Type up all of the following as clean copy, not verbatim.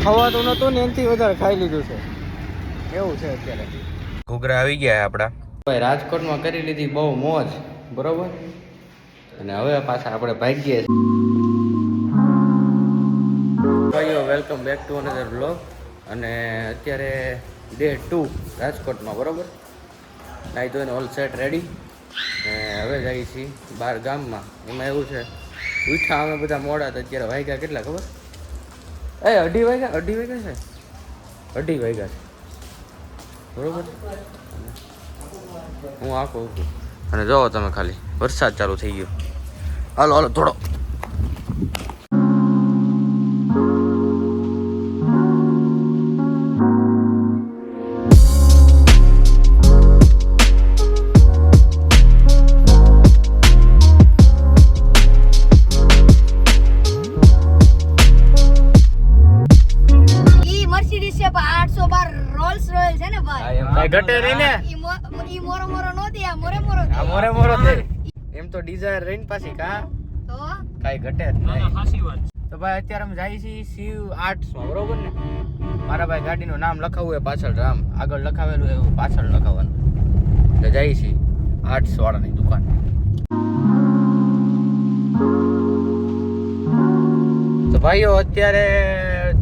ખવાતું નતું ને એનાથી વધારે ખાઈ લીધું છે એવું છે અત્યારે. ઘૂઘરા આવી ગયા આપડા ભાઈ રાજકોટમાં કરી લીધી બહુ મોજ બરોબર. અને હવે પાછા આપણે ભાગીએ ભાઈઓ. Welcome back to another vlog. અને અત્યારે ડે 2 રાજકોટમાં બરોબર. નાઈ ધોઈને ઓલ સેટ રેડી. હવે જઈએ છીએ બહાર ગામમાં. એમાં એવું છે ઉઠા અમે બધા મોડા તો અત્યારે વાગ્યા કેટલા ખબર? 2:30 વાગ્યા. 2:30 વાગ્યા છે. 2:30 વાગ્યા છે બરોબર. હું આખો ઊભું અને જોવો તમે ખાલી વરસાદ ચાલુ થઈ ગયો. હાલો હાલો થોડો. એમ તો ડિઝાયર રહીને પાછી કા તો કાઈ ઘટે જ નહીં. તો ભાઈ અત્યારે અમે જઈએ છીએ શિવ આર્ટ્સમાં બરોબર ને. મારા ભાઈ ગાડીનું નામ લખાવવું હોય પાછળ રામ આગળ લખાવેલું એવું પાછળ લખાવવાનું. એટલે જઈએ છીએ આર્ટ્સ વાળાની દુકાન. તો ભાઈઓ અત્યારે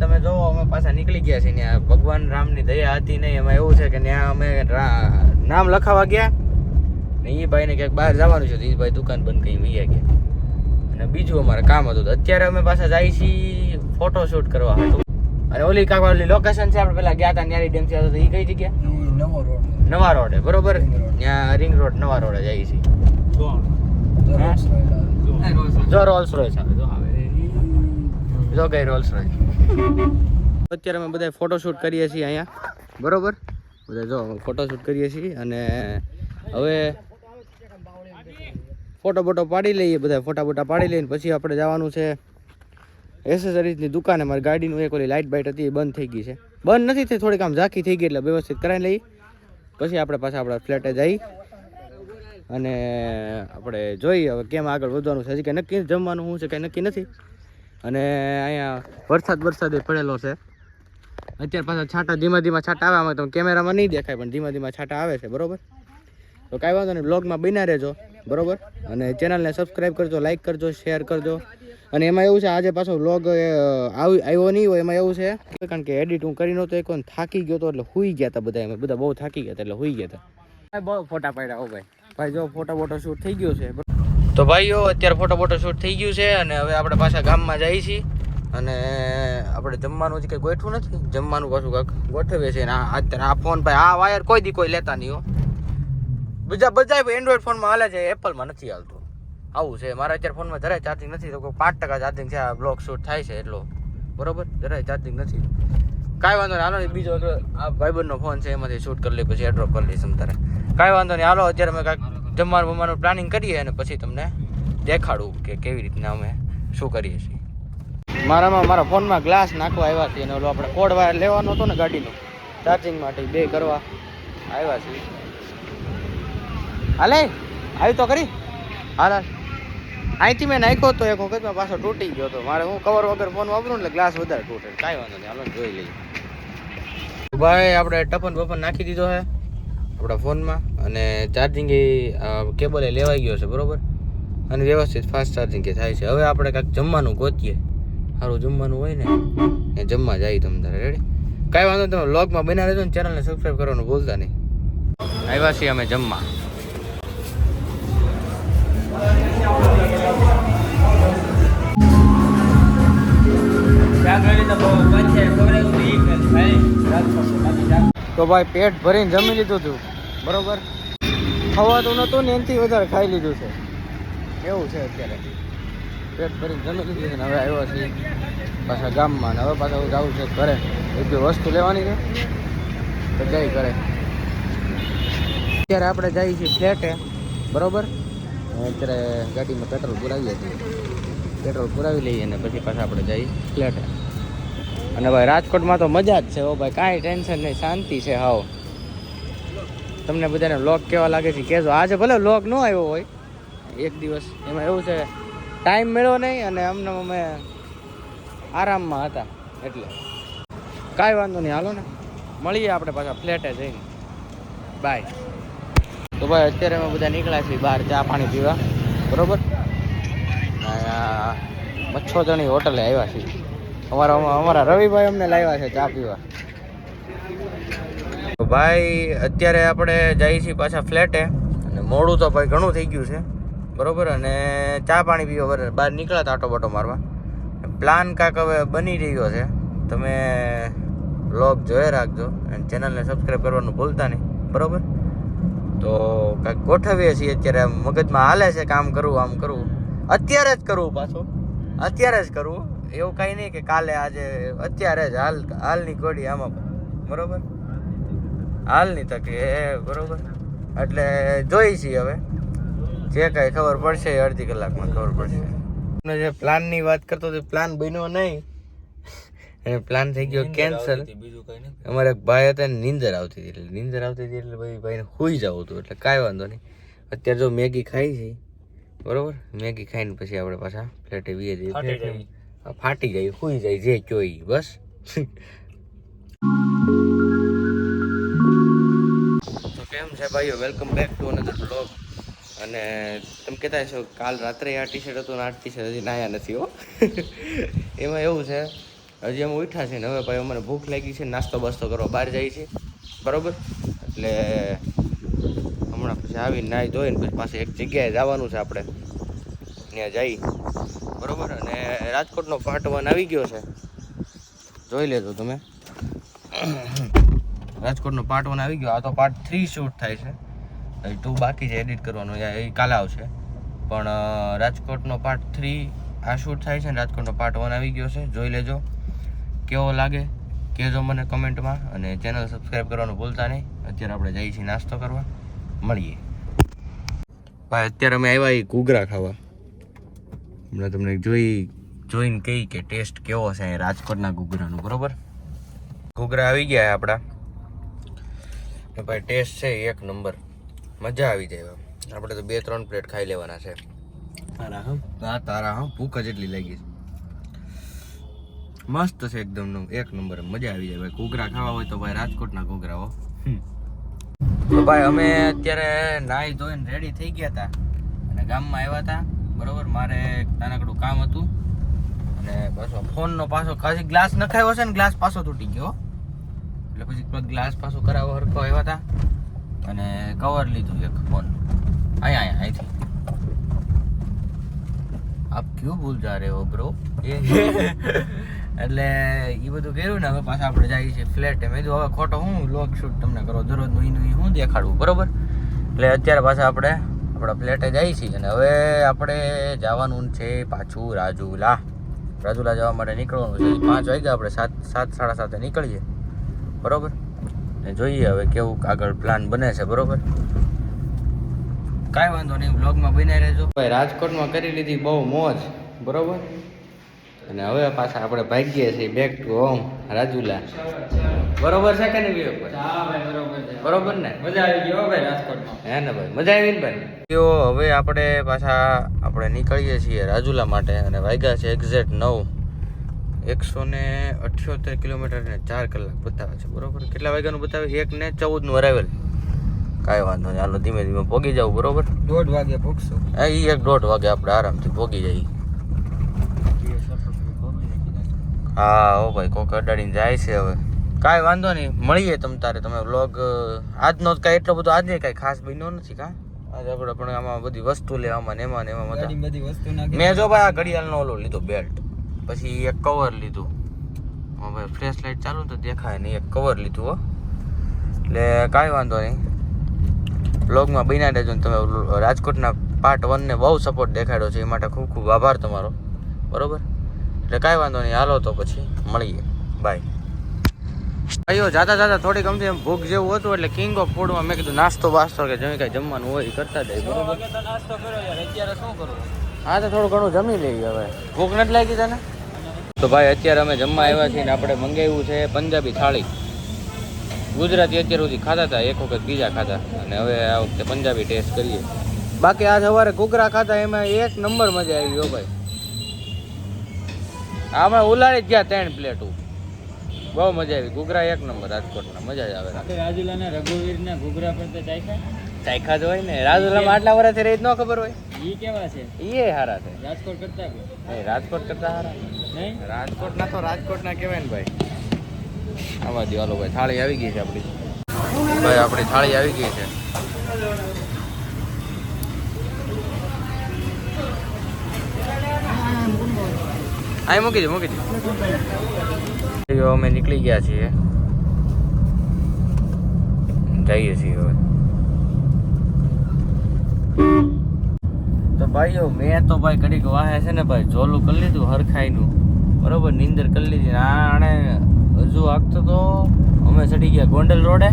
તમે જોવો અમે પાછા નીકળી ગયા છીએ. ત્યાં ભગવાન રામની દયા હતી નહીં. એમાં એવું છે કે ત્યાં અમે નામ લખાવવા ગયા ને એ ભાઈને ક્યાંક બહાર જવાનું છે તો એ ભાઈ દુકાન બંધ કરી વૈયા ગયા. અને બીજું અમારે કામ હતું તો અત્યારે અમે પાછા જઈએ છીએ ફોટોશૂટ કરવા હતું. અને ઓલી કાંકવાળી લોકેશન છે આપણે પેલા ગયા હતા ન્યારી ડેમ છે તો એ કઈ જગ્યા? નવા રોડે બરોબર. ત્યાં રિંગ રોડ નવા રોડે જઈએ છીએ. જો રોલ્સ રોયસ આવે જો કઈ રોલ્સ રોયસ. અત્યારે અમે બધા ફોટોશૂટ કરીએ છીએ અહીંયા બરોબર. બધા જો ફોટોશૂટ કરીએ છીએ અને હવે ફોટો બોટો પાડી લઈએ. બધા ફોટા બોટા પાડી લઈને પછી આપણે જવાનું છે એસેસરીઝની દુકાને. મારી ગાડીનું એક ઓલી લાઇટ બાઇટ હતી એ બંધ થઈ ગઈ છે. બંધ નથી થઈ થોડીક આમ ઝાંખી થઈ ગઈ એટલે વ્યવસ્થિત કરાવી લઈએ. પછી આપણે પાછા આપણા ફ્લેટે જઈ અને આપણે જોઈએ હવે કેમ આગળ વધવાનું છે. હજી કંઈ નક્કી જમવાનું શું છે કંઈ નક્કી નથી. અને અહીંયા વરસાદે પડેલો છે અત્યારે. પાછા છાંટા ધીમા છાંટા આવે. તમે કેમેરામાં નહીં દેખાય પણ ધીમા છાંટા આવે છે બરોબર. તો કાંઈ વાંધો નહીં બ્લોગમાં બન્યા રહેજો બરોબર. અને ચેનલને સબસ્ક્રાઈબ કરજો, લાઇક કરજો, શેર કરજો. અને એમાં એવું છે આજે પાછો બ્લોગ આવ્યો નહીં હોય. એમાં એવું છે કારણ કે એડિટ હું કરી નહોતો એક થાકી ગયો હતો એટલે હુઈ ગયા હતા બધા. એમાં બધા બહુ થાકી ગયા હતા એટલે હુઈ ગયા હતા. બહુ ફોટા પાડ્યા હો ભાઈ જો ફોટો શૂટ થઈ ગયો છે. તો ભાઈઓ અત્યારે ફોટો શૂટ થઈ ગયું છે અને હવે આપણે પાછા ગામમાં જઈએ છીએ. અને આપણે જમવાનું હજી કંઈ ગોઠવું નથી. જમવાનું પાછું કાંક ગોઠવીએ છીએ. અત્યારે આ ફોન ભાઈ આ વાયર કોઈ દી કોઈ લેતા નહીં હો. બધા એન્ડ્રોઈડ ફોનમાં હાલે છે, એપલમાં નથી હાલતું. આવું છે. મારા અત્યારે ફોનમાં જરાય ચાર્જિંગ નથી. તો 5% ચાર્જિંગ છે. આ બ્લોગ શૂટ થાય છે એટલો બરોબર. જરાય ચાર્જિંગ નથી. કાંઈ વાંધો નહીં હાલો. બીજો આ ભાઈબંધનો ફોન છે એમાંથી શૂટ કરી લઈએ પછી એડ્રોપ કરી લઈશ તારે. કાંઈ વાંધો નહીં હાલો. અત્યારે અમે કાંઈક જમવાનું પ્લાનિંગ કરીએ અને પછી તમને દેખાડું કે કેવી રીતના અમે શું કરીએ છીએ. મારા ફોનમાં ગ્લાસ નાખવા આવ્યા છીએ અને ઓલો આપણે કોડ વાયર લેવાનો હતો ને ગાડીનો ચાર્જિંગ માટે બે કરવા આવ્યા છીએ. હાલે આવી તો કરી હાલ અહીંથી મેં નાખ્યો તો એક વખતમાં પાછો તૂટી ગયો હતો. મારે હું કવર વગર ફોન વાપરું એટલે ગ્લાસ વધારે તૂટે. કાંઈ વાંધો નહીં હાલો જોઈ લઈએ. ભાઈ આપણે ટફન બફન નાખી દીધો છે આપણા ફોનમાં અને ચાર્જિંગ એ કેબલ એ લેવાઈ ગયો છે બરોબર. અને વ્યવસ્થિત ફાસ્ટ ચાર્જિંગ કે થાય છે. હવે આપણે કાંઈક જમવાનું ગોતીએ. સારું જમવાનું હોય ને એ જમવા જાય તમે તારે રેડી. કાંઈ વાંધો તમે વ્લોગમાં બના રહેજો ને ચેનલને સબસ્ક્રાઈબ કરવાનું ભૂલતા નહીં. આવ્યા છીએ અમે જમવા. તો ભાઈ પેટ ભરીને જમી લીધું હતું બરોબર. ખવાતું નતું ને એનાથી વધારે ખાઈ લીધું છે એવું છે અત્યારે. પેટ ભરીને જમી લીધું છે ને હવે આવ્યો છીએ પાછા ગામમાં. ને હવે પાછા હું જાઉં છે ઘરે. એક બે વસ્તુ લેવાની છે તો જઈ ઘરે. અત્યારે આપણે જઈએ છીએ ફ્લેટે બરોબર. અત્યારે ગાડીમાં પેટ્રોલ પુરાવીએ છીએ. પેટ્રોલ પુરાવી લઈએ અને પછી પાછા આપણે જઈએ ફ્લેટે. અને ભાઈ રાજકોટમાં તો મજા જ છે હો ભાઈ. કાંઈ ટેન્શન નહીં, શાંતિ છે હાવ. તમને બધાને વ્લોગ કેવા લાગે છે કહેજો. આજે ભલે વ્લોગ ન આવ્યો હોય એક દિવસ, એમાં એવું છે ટાઈમ મળ્યો નહીં અને અમને અમે આરામમાં હતા એટલે કાંઈ વાંધો નહીં, હાલો ને મળીએ આપણે પાછા ફ્લેટે જઈને. બાય. તો ભાઈ અત્યારે અમે બધા નીકળ્યા છીએ બહાર ચા પાણી પીવા, બરોબર. મચ્છોદણી હોટલે આવ્યા છીએ. અમારા રવિભાઈ અમને લાવ્યા છે ચા પીવા. તો ભાઈ અત્યારે આપણે જઈએ છીએ પાછા ફ્લેટે, અને મોડું તો ભાઈ ઘણું થઈ ગયું છે, બરોબર. અને ચા પાણી પીવા બહાર નીકળ્યા આટો બાટો મારવા. પ્લાન કાંક હવે બની રહ્યો છે, તમે વ્લોગ જોઈ રાખજો અને ચેનલને સબસ્ક્રાઈબ કરવાનું ભૂલતા નહીં, બરોબર. તો કાંઈક ગોઠવીએ છીએ. અત્યારે મગજમાં હાલે છે કામ કરવું, આમ કરવું, અત્યારે જ કરવું, પાછું અત્યારે જ કરવું, એવું કાંઈ નહીં કે કાલે આજે, અત્યારે જ હાલની ઘોડી આમાં, બરોબર. હાલની તકે, બરોબર. એટલે જોઈ છીએ હવે જે કાંઈ ખબર પડશે અડધી કલાકમાં ખબર પડશે. જે પ્લાનની વાત કરતો હતો પ્લાન બન્યો નહીં, અને પ્લાન થઈ ગયો કેન્સલ. અમારે એક ભાઈ હતા ને નીંદર આવતી હતી, એટલે ભાઈને સૂઈ જવું હતું, એટલે કાંઈ વાંધો નહીં. અત્યારે જો મેગી ખાઈ છે, બરોબર. મેગી ખાઈને પછી આપણે પાછા ફ્લેટે વીએ જઈએ. ફાટી જાય, સૂઈ જાય, જે કયો ઈ બસ. તો કેમ છે ભાઈઓ, welcome back to another blog. અને તમે કહેતા છો કાલ રાત્રે આ ટી શર્ટ હતું ને આ ટી શર્ટ હજી નાયા નથી હો. એમાં એવું છે, હજી અમે ઉઠ્યા છે ને હવે ભાઈ અમને ભૂખ લાગી છે, નાસ્તો બાસ્તો કરવા બહાર જાય છે, બરોબર. એટલે હમણાં પછી આવીને નાહી ધોઈને પછી પાછી એક જગ્યાએ જવાનું છે આપણે, ત્યાં જઈ, બરોબર. અને રાજકોટનો પાર્ટ 1 આવી ગયો છે, જોઈ લેજો તમે. રાજકોટનો પાર્ટ 1 આવી ગયો, આ તો પાર્ટ 3 શૂટ થાય છે, 2 બાકી છે એડિટ કરવાનો, એ કાલે આવશે. પણ રાજકોટનો પાર્ટ 3 આ શૂટ થાય છે ને રાજકોટનો પાર્ટ 1 આવી ગયો છે, જોઈ લેજો. કેવો લાગે કહેજો મને કમેન્ટમાં, અને ચેનલ સબસ્ક્રાઈબ કરવાનું ભૂલતા નહીં. અત્યારે આપણે જઈએ છીએ નાસ્તો કરવા, મળીએ ભાઈ. અત્યારે અમે આવ્યા એ ઘૂઘરા ખાવા. હમણાં તમને જોઈને કહી કે ટેસ્ટ કેવો છે રાજકોટના ઘૂઘરાનો, બરોબર. ઘૂઘરા આવી ગયા આપણા, ભાઈ ટેસ્ટ છે એક નંબર, મજા આવી જાય. આપણે તો 2-3 પ્લેટ ખાઈ લેવાના છે. તારા હા ભૂખ જ એટલી લાગી છે. મસ્ત છે એકદમ, એક નંબર, મજા આવી જાય ભાઈ. ઘૂઘરા ખાવા હોય તો ભાઈ રાજકોટના ઘૂઘરા હો. તો ભાઈ અમે અત્યારે નાહી ધોઈને રેડી થઈ ગયા હતા અને ગામમાં આવ્યા હતા, બરોબર. મારે નાનકડું કામ હતું, અને પાછો ફોનનો પાછો ખાસી ગ્લાસ નખાયો છે ને ગ્લાસ પાછો તૂટી ગયો, એટલે પછી ગ્લાસ પાછો કરાવવા હરખો આવ્યા હતા, અને કવર લીધું એક ફોન અહીંથી. આપ ક્યું ભૂલ જા રહે હો બ્રો. એટલે એ બધું કર્યું ને હવે પાછા આપણે જઈએ છીએ ફ્લેટ. મેં કીધું હવે ખોટો હું વ્લોગ શૂટ તમને કરો દરરોજનું એનું હું દેખાડવું, બરોબર. એટલે અત્યારે પાછા આપણે આપણા ફ્લેટે જઈએ છીએ, અને હવે આપણે જવાનું છે પાછું રાજુલા જવા માટે નીકળવાનું છે. 5 વાગ્યા આપણે 7-7:30 નીકળીએ, બરોબર. ને જોઈએ હવે કેવું આગળ પ્લાન બને છે, બરોબર. કાંઈ વાંધો નહીં, વ્લોગમાં બન્યા રહેજો ભાઈ. રાજકોટમાં કરી લીધી બહુ મોજ, બરોબર. અને હવે પાછા આપણે ભાગીએ છીએ બેક ટુ હોમ રાજુલા, બરોબર છે કે નહીં વિવેકભાઈ? બરોબર ને? મજા આવી ગઈ હો ભાઈ રાજકોટમાં, હે ને ભાઈ? મજા આવી ને ભાઈ? તો હવે આપણે પાછા નીકળીએ છીએ રાજુલા માટે, અને વાગ્યા છે એક્ઝેક્ટ 9. 178 કિલોમીટર ને 4 કલાક બતાવે છે, બરોબર. કેટલા વાગ્યાનું બતાવે? 1:14 અરાઇવલ. કાંઈ વાંધો નહીં, હાલો ધીમે ધીમે પહોંચી જાવ, બરોબર. 1:30 વાગે પહોંચશું. હા, એ 1:30 વાગે આપણે આરામથી પહોંચી જઈએ. હા હો ભાઈ, કોક અડાડીને જાય છે હવે. કાંઈ વાંધો નહીં, મળીએ તમે વ્લોગ. આજનો જ કાંઈ એટલો બધો આજે કાંઈ ખાસ બન્યો નથી. આજે આપણે પણ આમાં બધી વસ્તુ લેવામાં ને એમાં બધી વસ્તુ મેં જો ભાઈ આ ઘડિયાળનો ઓલો લીધો બેલ્ટ, પછી એક કવર લીધું. હા ભાઈ, ફ્લેશ લાઇટ ચાલુ તો દેખાય નહીં, એક કવર લીધું હો. એટલે કાંઈ વાંધો નહીં, વ્લોગમાં બન્યા રહેજો. ને તમે રાજકોટના પાર્ટ 1 ને બહુ સપોર્ટ દેખાડ્યો છે, એ માટે ખૂબ ખૂબ આભાર તમારો, બરોબર. એટલે કાંઈ વાંધો નહીં, હાલો તો પછી મળીએ, બાય. ભાઈઓ જાતા થોડીક અમથી એમ ભૂખ જેવું હતું, એટલે કિંગ ઓફ ફૂડમાં મેં કીધું નાસ્તો બાસ્તો કે જમી કાંઈ જમવાનું હોય એ કરતા જાય, બરોબર. નાસ્તો કર્યો યાર, અત્યારે શું કરવું? હા તો થોડું ઘણું જમી લઈએ હવે, ભૂખ નથી લાગી તને? તો ભાઈ અત્યારે અમે જમવા આવ્યા છીએ ને આપણે મંગાવ્યું છે પંજાબી થાળી. ગુજરાતી અત્યાર સુધી ખાતા હતા, એક વખત બીજા ખાતા, અને હવે આ વખતે પંજાબી ટેસ્ટ કરીએ. બાકી આ સવારે ઘૂઘરા ખાતા, એમાં એક નંબર મજા આવી ગયો ભાઈ. આમાં ઉલાળી જ ગયા 3 પ્લેટો, બહુ મજા આવી. ઘૂઘરા એક નંબર રાજકોટના, મજા જ આવે. રાજુલાના રઘુવીરના ઘૂઘરા પર તો ચાખ્યા જ હોય ને. રાજુલામાં આટલા વર્ષથી રહી ન ખબર હોય. ઈ કેવા છે? એ હારા છે. રાજકોટ કરતા રાજકોટ કરતા હારા નહીં. રાજકોટના તો રાજકોટના કહેવાય ને ભાઈ. આવા દો હાલો ભાઈ, થાળી આવી ગઈ છે આપણી. ભાઈ આપણી થાળી આવી ગઈ છે. અહીં મૂકી દે, મૂકી દે. અમે નીકળી ગયા છીએ, જઈએ છીએ હવે. તો ભાઈઓ મેં તો ભાઈ ઘડીક વાહે છે ને ભાઈ જોલું કરી લીધું હરખાઈનું, બરોબર. નીંદર કરી લીધી. આણે હજુ આગતો તો અમે ચડી ગયા ગોંડલ રોડે,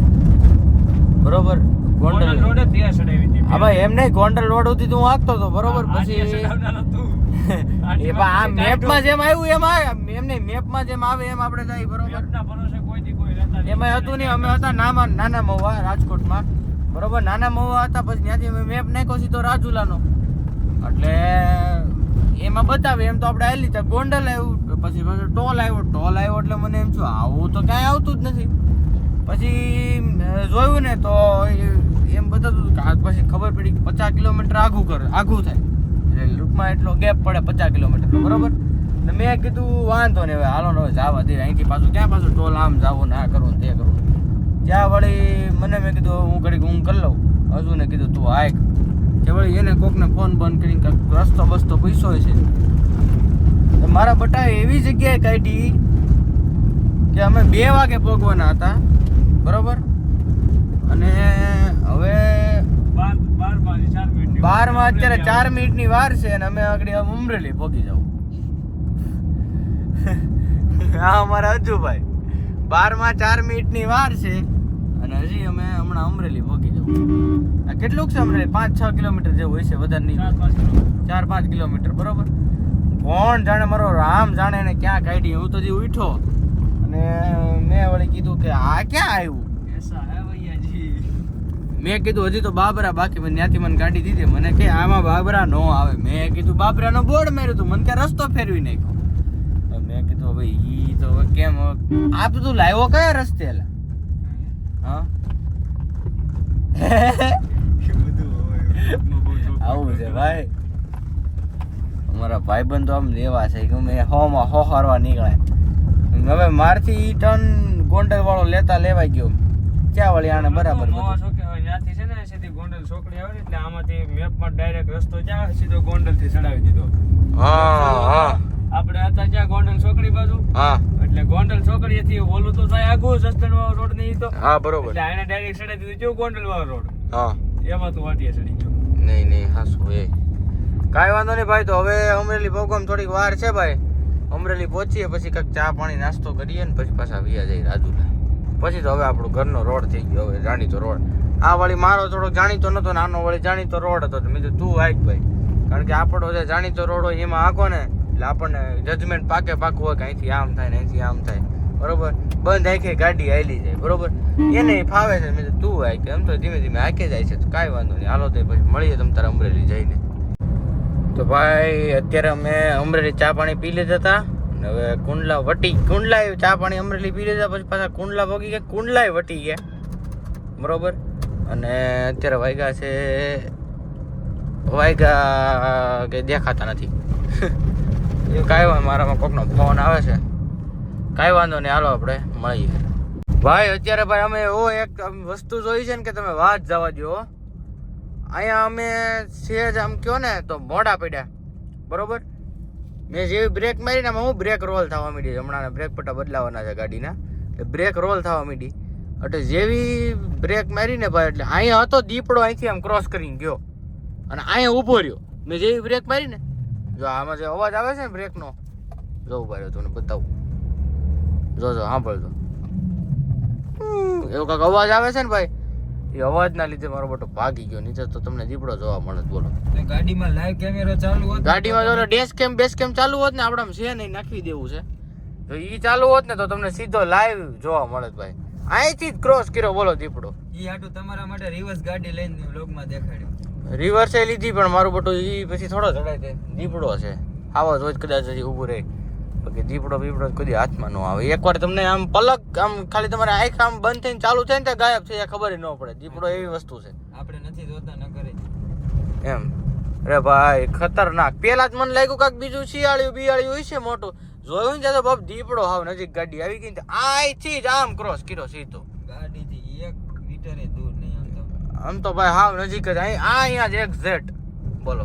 બરોબર. ગોંડલ રોડે ત્યાં ચડાવી હતી. હા ભાઈ એમ નહીં, ગોંડલ રોડ સુધી તો હું આગતો હતો, બરોબર. પછી એ આ મેપમાં જેમ આવ્યું એમ એમ નહીં, મેપમાં જેમ આવે એમ આપણે જાય, બરોબર. એમાં હતું નહીં, અમે હતા નાના મહુવા રાજકોટમાં, બરોબર. નાના મહુવા હતા, પછી ત્યાંથી અમે મેપ નાખ્યો સીધો રાજુલાનો, એટલે એમાં બતાવે એમ તો આપણે આવેલી ત્યાં ગોંડલ આવ્યું. પછી ટોલ આવ્યો એટલે મને એમ છું આવું તો કાંઈ આવતું જ નથી. પછી જોયું ને તો એમ બતાવતું પછી ખબર પડી કે 50 કિલોમીટર આઘું થાય, એટલે લૂકમાં એટલો ગેપ પડે 50 કિલોમીટર, બરોબર. એટલે મેં કીધું વાંધો નહીં, હવે હાલો ને હવે જવા દે. અહીંથી પાછું ક્યાં પાછું ટોલ આમ જવું ને આ કરવું ને તે કરવું. ત્યાં વળી મને મેં કીધું હું ઘડીક હું કરી લઉં. હજુ ને કીધું તું આય કે વળી એને કોકને ફોન બંધ કરીને રસ્તો બસ્તો પૈસો છે. તો મારા બટા એવી જગ્યાએ કાઢી કે અમે 2 વાગે પહોંચવાના હતા, બરોબર. અને હવે 12માં અત્યારે 4 મિનિટની વાર છે અને અમે આગળ અમરેલી પહોંચી જવું. હા અમારા અજુભાઈ 12માં 4 મિનિટની વાર છે અને હજી અમે હમણાં અમરેલી પહોંચી જવું. આ કેટલુંક છે અમરેલી? 5-6 કિલોમીટર જેવું હોય છે, વધારે નહીં, 4-5 કિલોમીટર, બરોબર. કોણ જાણે, મારો રામ જાણે એને ક્યાં કાઢી. હું તો હજી ઉઠો અને મેં વળી કીધું કે આ ક્યાં આવ્યું. મેં કીધું હજી તો બાબરા બાકી. મને ત્યાંથી મને ગાડી દીધી. મને કે આમાં બાબરા નો આવે. મેં કીધું બાબરાનો બોર્ડ માર્યું હતું. મને કે રસ્તો ફેરવી નાખ્યો. તો મેં કીધું ભાઈ ઈ તો કેમ આ બધું લાવ્યો કયા રસ્તે? હા આવું છે ભાઈ. અમારા ભાઈબંધ તો આમ એવા છે કે મેં હોમાં હોહરવા નીકળે. હવે મારથી ઈ ટર્ન ગોંડલ વાળો લેવાઈ ગયો. ક્યાં વળી આને બરાબર ત્યાંથી છે ને સીધી ગોંડલ ચોકડી આવે ને એટલે આમાંથી મેપમાં ડાયરેક્ટ રસ્તો જાય સીધો ગોંડલ થી ચડાવી દીધો. આપણે હતા ત્યાં ગોંડલ ચોકડી બાજુ, એટલે ગોંડલ ચોકડી થી ઓલું તો થાય આગું સસ્તન વાળો રોડ નહીં તો, બરોબર. એટલે આને ડાયરેક્ટ ચડાવી દીધું જો ગોંડલ વાળો રોડ. એમાં તું વાટીએ ચડી ગયો. નહીં હાસુ એ કાંઈ વાંધો નહીં ભાઈ. તો હવે અમરેલી પહોંચવામાં થોડીક વાર છે ભાઈ. અમરેલી પહોંચીએ પછી કંઈક ચા પાણી નાસ્તો કરીએ ને પછી પાછા વિયા જઈએ રાજુલા. પછી તો હવે આપણો ઘરનો રોડ થઈ ગયો, હવે જાણીતો રોડ. આ વળી મારો થોડોક જાણીતો નતો, નાનો વળી જાણીતો રોડ હતો. મેં કીધું તું આય ભાઈ, કારણ કે આપણો જે જાણીતો રોડ હોય એમાં આખો ને એટલે આપણને જજમેન્ટ પાકું હોય કે અહીંથી આમ થાય ને અહીંથી આમ થાય, બરોબર. બંધ આંખે ગાડી હાલી જાય, બરોબર. એને ફાવે છે. મેં તું આય કે એમ તો ધીમે ધીમે આંખે જાય છે, તો કાંઈ વાંધો નહીં. હાલો તો પછી મળીએ તમ તારે અમરેલી જઈને. તો ભાઈ અત્યારે અમે અમરેલી ચા પાણી પી લીધા હતા. હવે કુંડલા ચા પાણી અમરેલી પી લીધા પછી પાછા કુંડલા ભોગી ગયા, કુંડલા વટી ગયા, બરોબર. અને અત્યારે વાગ્યા કે દેખાતા નથી. એ કાંઈ વાંધો, મારામાં કોકનો ફોન આવે છે, કાંઈ વાંધો નહીં. હાલો આપણે મળીએ ભાઈ. અત્યારે ભાઈ અમે એક વસ્તુ જોઈ છે ને કે તમે વાત જવા દો. અહીંયા અમે સેજ આમ કહો ને તો મોડા પડ્યા, બરોબર. મેં જેવી બ્રેક મારીને હું બ્રેક રોલ થવા માંડી. હમણાં બ્રેક પટ્ટા બદલાવાના છે ગાડીના, એટલે બ્રેક રોલ થવા માંડી. એટલે જેવી બ્રેક મારીને ભાઈ એટલે અહીંયા હતો દીપડો, અહીંથી આમ ક્રોસ કરીને ગયો અને અહીંયા ઊભો રહ્યો. મેં જેવી બ્રેક મારીને જો આમાં જે અવાજ આવે છે ને બ્રેકનો, જો ઉભા રહ્યો તમને બતાવું. જો સાંભળજો, એવો કાંઈક અવાજ આવે છે ને ભાઈ. એ અવાજના લીધે મારો બટો ભાગી ગયો. નીચે તો તમને દીપડો જોવા મળે. બોલો ગાડીમાં લાઈવ કેમેરો ચાલુ હોત, ગાડીમાં જો બેસ કેમ ચાલુ હોત ને આપણે છે નહીં નાખી દેવું છે. જો ઈ ચાલુ હોત ને તો તમને સીધો લાઈવ જોવા મળે ભાઈ. અહીંથી જ ક્રોસ કર્યો બોલો દીપડો. ઈ આટું તમારા માટે રિવર્સ ગાડી લઈને વ્લોગમાં દેખાડ્યું. રિવર્સે લીધી પણ મારું બટું ઈ પછી થોડો ચડાય છે. દીપડો છે આવો જ કદાચ હજી ઊભું રહે. બાકી દીપડો બીપડો કદી હાથમાં ન આવે. એકવાર તમને આમ પલક આમ ખાલી તમારે આંખ આમ બંધ થઈને ચાલુ થાય ને ત્યાં ગાયબ થઈ જાય, ખબર ન પડે. દીપડો એવી વસ્તુ છે. આપણે નથી જોતા ન કરે એમ અરે ભાઈ ખતરનાક. પેલા જ મને લાગ્યું કાક બીજું શિયાળિયું બિયાળિયું હોય છે મોટું. જોયું ને તો બાપ દીપડો હાવ નજીક ગાડી આવી ગઈ ને આથી જ આમ ક્રોસ કર્યો સીધો. ગાડીથી 1 મીટરે દૂર નહીં આમ તો ભાઈ હાવ નજીક જ અહીંયા જ એક્ઝેક્ટ. બોલો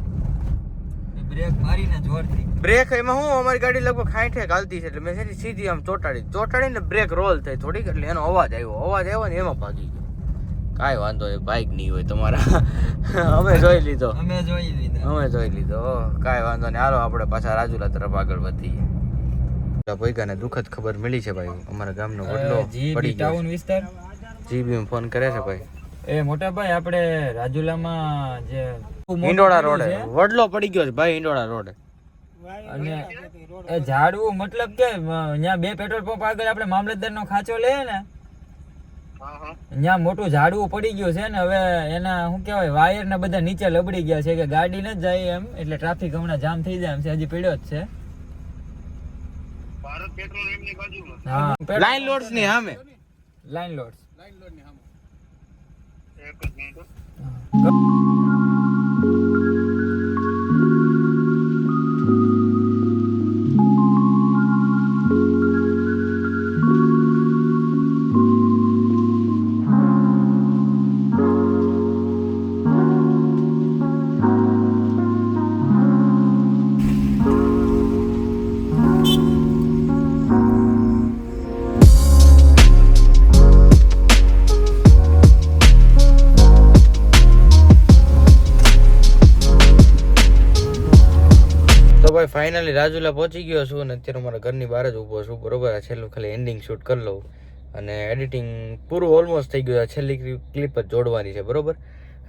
બ્રેક મારીને જોરથી બ્રેક એમાં હું અમારી ગાડી લગભગ 60 હાલતી છે એટલે મેં સીધી આમ ચોટાડીને બ્રેક રોલ થઈ થોડીક એટલે એનો અવાજ આવ્યો ને એમાં ભાગી ગયો. કાંઈ વાંધો નહીં, બાઇક નહીં હોય તમારા. અમે જોઈ લીધો કાંઈ વાંધો નહીં. હાલો આપણે પાછા રાજુલા તરફ આગળ વધીએ. ભોઈકાને દુઃખદ ખબર મળી છે ભાઈ, અમારા ગામનો વડલો પડી ગયો. ટાઉન વિસ્તાર જીબી ફોન કરે છે ભાઈ. એ મોટા ભાઈ આપણે રાજુલામાં જે હિંડોળા રોડે વડલો પડી ગયો છે ભાઈ, હિંડોળા રોડે. અને એ ઝાડવું મતલબ કે ત્યાં 2 પેટ્રોલ પંપ આગળ આપણે મામલતદારનો ખાંચો લે ને ત્યાં મોટું ઝાડવું પડી ગયું છે ને હવે એના શું કહેવાય વાયર ને બધા નીચે લબડી ગયા છે કે ગાડી ન જાય એમ, એટલે ટ્રાફિક હમણાં જામ થઈ જાય એમ છે. હજી પડ્યો જ છે. હા લાઈન લોડ્સ ની સામે લાઈન લોડ્સ. તો ભાઈ ફાઇનલી રાજુલા પહોંચી ગયો છું અને અત્યારે મારા ઘરની બહાર જ ઊભો છું. બરોબર, આ છેલ્લું ખાલી એન્ડિંગ શૂટ કરી લઉં અને એડિટિંગ પૂરું ઓલમોસ્ટ થઈ ગયું. છેલ્લી ક્લિપ જ જોડવાની છે. બરોબર,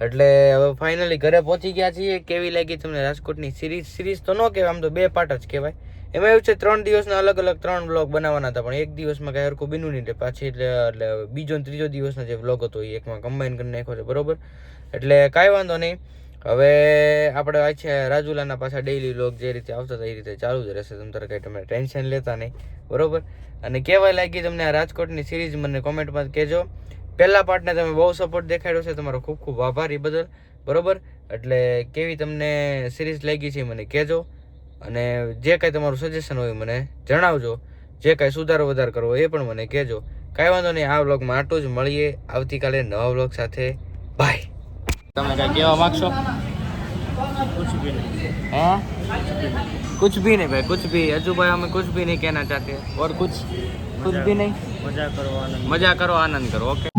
એટલે હવે ફાઇનલી ઘરે પહોંચી ગયા છીએ. કેવી લાગી તમને રાજકોટની સિરીઝ તો ન કહેવાય, આમ તો 2 પાર્ટ જ કહેવાય. એમાં એવું છે 3 દિવસના અલગ 3 બ્લોગ બનાવવાના હતા, પણ એક દિવસમાં કાંઈ હરખું બન્યું નહીં. પાછી એટલે બીજો ને ત્રીજો દિવસનો જે બ્લોગ હતો એ એકમાં કમ્બાઈન કરી નાખ્યો છે. બરોબર, એટલે કાંઈ વાંધો નહીં. હવે આપણે આ છે રાજુલાના પાછા ડેઈલી વ્લોગ જે રીતે આવતા હતા એ રીતે ચાલુ જ રહેશે. તમે તમે ટેન્શન લેતા નહીં. બરોબર, અને કેવાય લાગી તમને આ રાજકોટની સિરીઝ મને કોમેન્ટમાં કહેજો. પહેલા પાર્ટને તમે બહુ સપોર્ટ દેખાડ્યો છે, તમારો ખૂબ ખૂબ આભાર એ બદલ. બરોબર, એટલે કેવી તમને સિરીઝ લાગી છે મને કહેજો અને જે કાંઈ તમારું સજેશન હોય મને જણાવજો. જે કાંઈ સુધારો વધાર કરવો એ પણ મને કહેજો. કાંઈ વાંધો નહીં. આ વ્લોગમાં આટલું જ. મળીએ આવતીકાલે નવા વ્લોગ સાથે. બાય. તમે क्या कहवा मांगशो? कुछ भी नहीं। हैं? कुछ भी नहीं भाई, कुछ भी. अजू भाई हमें कुछ भी नहीं कहना चाहते और कुछ भी नहीं. मजा करो आनंद करो. ओके.